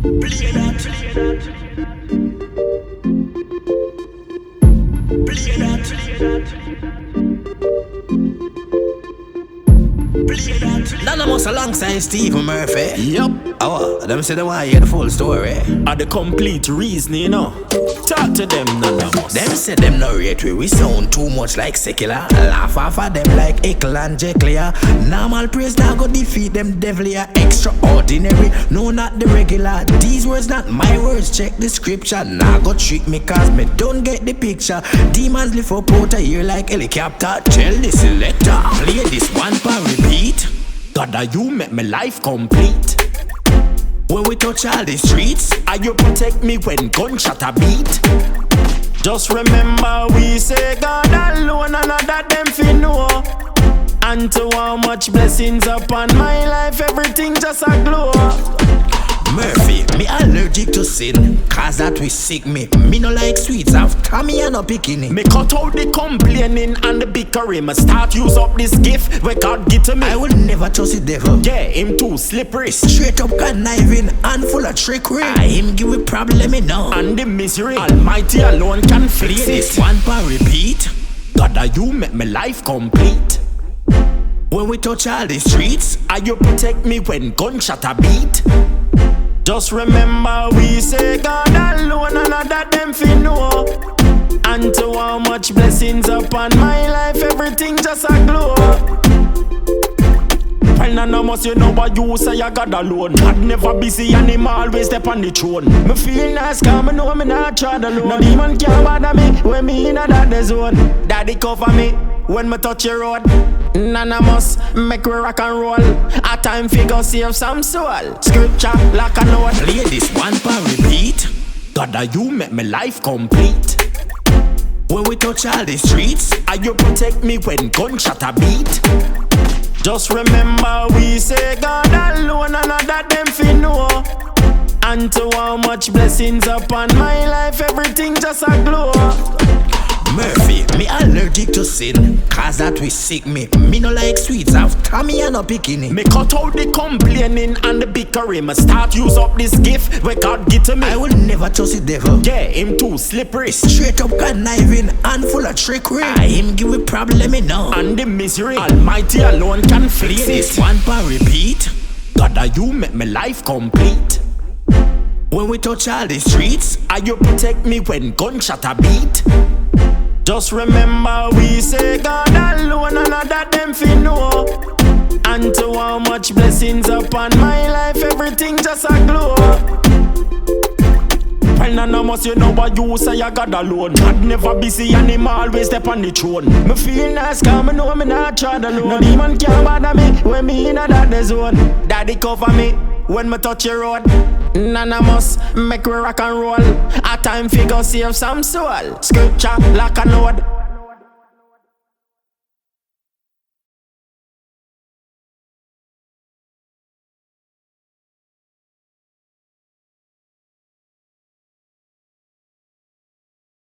Play that. Play that. None of us alongside Steve Murphy. Yup. Oh, them say they want to hear the full story. Are the complete reason, you know. Talk to them, none of us. Them say them no rate we sound too much like secular. Laugh off of them like Ickle and Jekyll. Normal praise now go defeat them devil. Extraordinary, no not the regular. These words not my words, check the scripture. Now go trick me cause me don't get the picture. Demons lift up out a ear like helicopter. Tell the selector, play this one for repeat. God, you make my life complete. When we touch all the streets, and you protect me when gunshot a beat. Just remember we say God alone, and that them fi know. And to how much blessings upon my life, everything just a glow. Murphy, me allergic to sin, cause that we sick me. Me no like sweets, after me and no bikini. Me cut out the complaining and the bickering. Me start use up this gift where God give to me. I will never trust the devil. Yeah, him too slippery. Straight up conniving and full of trickery. Him give me problem enough. And the misery, Almighty alone can fix Play it. This one per repeat. God, you make my life complete. When we touch all the streets, and you protect me when gunshot a beat. Just remember we say God alone, and that them fi know. And to how much blessings upon my life, everything just a glow. Well, none of us you know what you say you God alone. God never busy and him always step on the throne. Me feel nice cause me know me not tried alone. No demon can't bother me when me in a that zone. Daddy cover me when me touch your road. None of us make we rock and roll. A time figure save some soul. Scripture like a note. play this one per repeat. God, you make my life complete. When we touch all the streets, and you protect me when gunshot a beat. Just remember we say God alone, and that them fi know. And to how much blessings upon my life, everything just a glow. Murphy, me allergic to sin, cause that we sick me. Me no like sweets, after me and no bikini. Me cut out the complaining and the bickering. Me start use up this gift where God give to me. I will never trust the devil. Yeah, him too slippery. Straight up conniving and full of trickery. Him give me problem enough. And the misery, Almighty alone can Play fix this it. one per repeat. God, you make my life complete. When we touch all the streets, and you protect me when gunshot a beat. Just remember we say God alone, and that them fi know. And to how much blessings upon my life, everything just a glow. Well, none of us you know what you say you God alone. God never busy and him always step on the throne. Me feel nice cause me know me not tried alone. No demon can't bother me when me in a that zone. Daddy cover me when me touch your road. None of us make we rock and roll. A time figure save some soul. Scripture like a note.